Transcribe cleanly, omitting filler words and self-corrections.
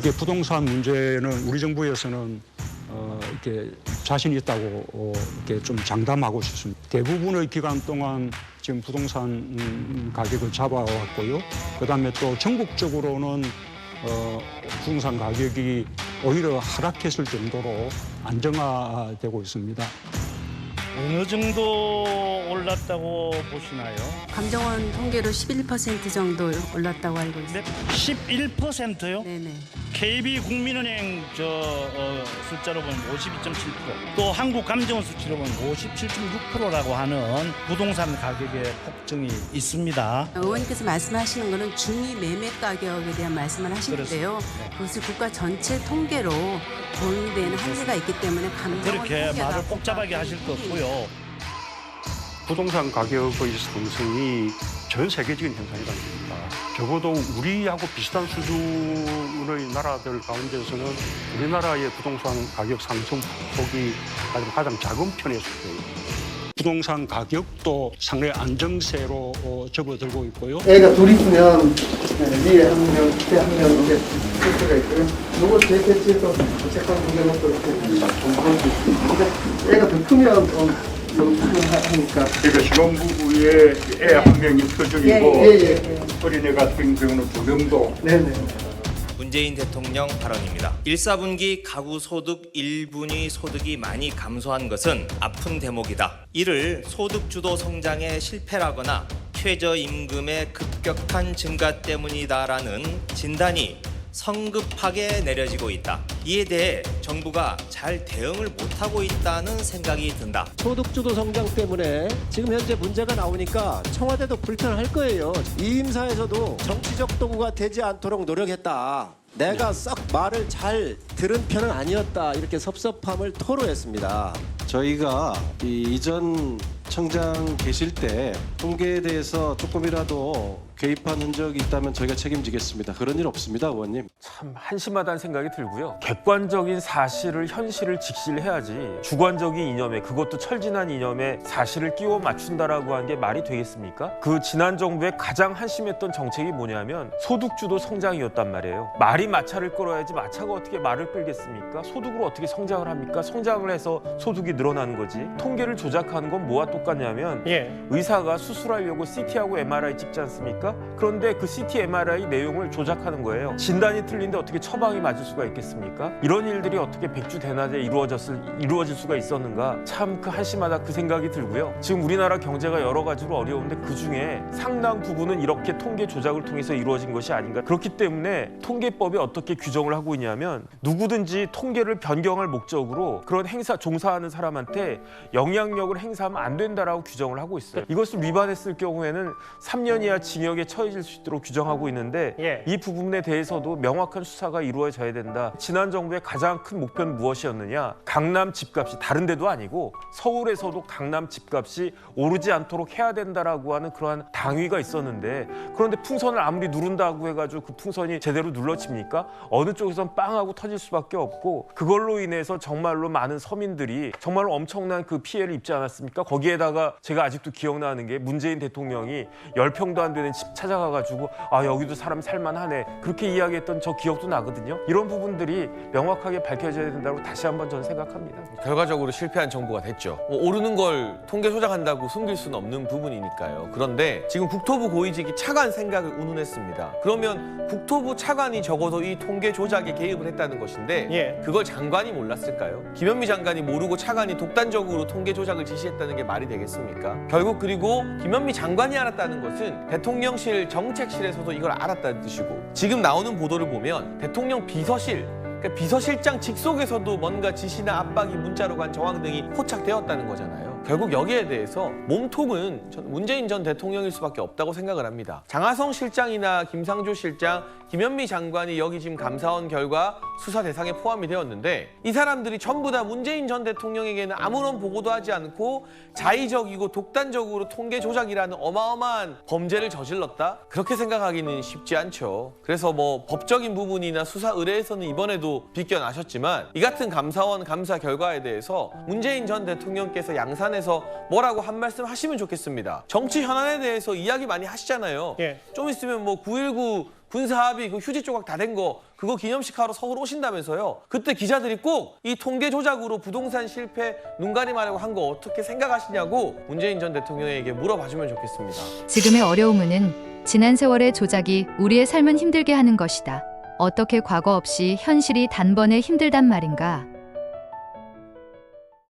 이게 부동산 문제는 우리 정부에서는 이렇게 자신 있다고 이렇게 좀 장담하고 싶습니다. 대부분의 기간 동안 지금 부동산 가격을 잡아왔고요. 그다음에 또 전국적으로는 부동산 가격이 오히려 하락했을 정도로 안정화되고 있습니다. 어느 정도 올랐다고 보시나요? 감정원 통계로 11% 정도 올랐다고 알고 있습니다. 11%요? 네네. KB국민은행 숫자로 보면 52.7%, 또 한국감정원 수치로 보면 57.6%라고 하는 부동산 가격의 폭증이 있습니다. 의원님께서 말씀하시는 것은 중위 매매 가격에 대한 말씀을 하시는데요. 그렇습니다. 그것을 국가 전체 통계로 보는 데에는 한계가 있기 때문에 감정원 그렇게 통계가 말을 복잡하게 하실 거 없고요. 부동산 가격의 상승이 전 세계적인 현상이라는 겁니다. 적어도 우리하고 비슷한 수준의 나라들 가운데서는 우리나라의 부동산 가격 상승 폭이 가장 작은 편에 속해요. 부동산 가격도 상당히 안정세로 접어들고 있고요. 애가 둘 있으면 위에 한 명, 밑에 한 명 이렇게 세트가 있고요. 요거 제 배치에서 어쨌건 문제는 이렇게 애가 더 크면 하니까. 그러니까 신혼부부에 애 한 명이 표적이고 예. 어린애 같은 경우는 두 명도. 네네. 문재인 대통령 발언입니다. 1사분기 가구 소득 1분위 소득이 많이 감소한 것은 아픈 대목이다. 이를 소득 주도 성장의 실패라거나 최저임금의 급격한 증가 때문이다라는 진단이 성급하게 내려지고 있다. 이에 대해 정부가 잘 대응을 못하고 있다는 생각이 든다. 소득주도 성장 때문에 지금 현재 문제가 나오니까 청와대도 불편할 거예요. 이 임사에서도 정치적 도구가 되지 않도록 노력했다. 내가 썩 말을 잘 들은 편은 아니었다. 이렇게 섭섭함을 토로했습니다. 저희가 이전 청장 계실 때 통계에 대해서 조금이라도 개입한 흔적이 있다면 저희가 책임지겠습니다. 그런 일 없습니다, 의원님. 참 한심하다는 생각이 들고요. 객관적인 사실을 현실을 직시를 해야지 주관적인 이념에, 그것도 철진한 이념에 사실을 끼워 맞춘다라고 한 게 말이 되겠습니까? 그 지난 정부의 가장 한심했던 정책이 뭐냐면 소득주도 성장이었단 말이에요. 말이 마차를 끌어야지 마차가 어떻게 말을 끌겠습니까? 소득으로 어떻게 성장을 합니까? 성장을 해서 소득이 늘어나는 거지. 통계를 조작하는 건 뭐와 똑같냐면 의사가 수술하려고 CT하고 MRI 찍지 않습니까? 그런데 그 CT, MRI 내용을 조작하는 거예요. 진단이 틀린데 어떻게 처방이 맞을 수가 있겠습니까? 이런 일들이 어떻게 백주대낮에 이루어질 수가 있었는가? 참 그 한심하다 그 생각이 들고요. 지금 우리나라 경제가 여러 가지로 어려운데 그중에 상당 부분은 이렇게 통계 조작을 통해서 이루어진 것이 아닌가. 그렇기 때문에 통계법이 어떻게 규정을 하고 있냐면 누구든지 통계를 변경할 목적으로 그런 종사하는 사람한테 영향력을 행사하면 안 된다라고 규정을 하고 있어요. 이것을 위반했을 경우에는 3년 이하 징역에 처해질 수 있도록 규정하고 있는데 이 부분에 대해서도 명확한 수사가 이루어져야 된다. 지난 정부의 가장 큰 목표는 무엇이었느냐? 강남 집값이 다른 데도 아니고 서울에서도 강남 집값이 오르지 않도록 해야 된다라고 하는 그러한 당위가 있었는데, 그런데 풍선을 아무리 누른다고 해가지고 그 풍선이 제대로 눌러집니까? 어느 쪽에선 빵하고 터질 수밖에 없고, 그걸로 인해서 정말로 많은 서민들이 정말로 엄청난 그 피해를 입지 않았습니까? 거기에다가 제가 아직도 기억나는 게 문재인 대통령이 10평도 안 되는 집 찾아가가지고 여기도 사람 살만하네 그렇게 이야기했던 저 기억도 나거든요. 이런 부분들이 명확하게 밝혀져야 된다고 다시 한번 저는 생각합니다. 결과적으로 실패한 정부가 됐죠. 오르는 걸 통계 조작한다고 숨길 수는 없는 부분이니까요. 그런데 지금 국토부 고위직이 차관 생각을 운운했습니다. 그러면 국토부 차관이 적어도 이 통계 조작에 개입을 했다는 것인데 그걸 장관이 몰랐을까요? 김현미 장관이 모르고 차관이 독단적으로 통계 조작을 지시했다는 게 말이 되겠습니까? 결국 그리고 김현미 장관이 알았다는 것은 대통령실 정책실에서도 이걸 알았다는 뜻이고, 지금 나오는 보도를 보면 대통령 비서실, 그러니까 비서실장 직속에서도 뭔가 지시나 압박이 문자로 간 정황 등이 포착되었다는 거잖아요. 결국 여기에 대해서 몸통은 문재인 전 대통령일 수밖에 없다고 생각을 합니다. 장하성 실장이나 김상조 실장, 김현미 장관이 여기 지금 감사원 결과 수사 대상에 포함이 되었는데, 이 사람들이 전부 다 문재인 전 대통령에게는 아무런 보고도 하지 않고 자의적이고 독단적으로 통계 조작이라는 어마어마한 범죄를 저질렀다? 그렇게 생각하기는 쉽지 않죠. 그래서 뭐 법적인 부분이나 수사 의뢰에서는 이번에도 비껴나셨지만, 이 같은 감사원 감사 결과에 대해서 문재인 전 대통령께서 양산에 차관에서 뭐라고 한 말씀 하시면 좋겠습니다. 정치 현안에 대해서 이야기 많이 하시잖아요. 좀 있으면 뭐 9.19 군사합의 그 휴지 조각 다 된 거 그거 기념식 하러 서울 오신다면서요. 그때 기자들이 꼭 이 통계 조작으로 부동산 실패 눈가림하려고 한 거 어떻게 생각하시냐고 문재인 전 대통령에게 물어봐주면 좋겠습니다. 지금의 어려움은 지난 세월의 조작이 우리의 삶은 힘들게 하는 것이다. 어떻게 과거 없이 현실이 단번에 힘들단 말인가?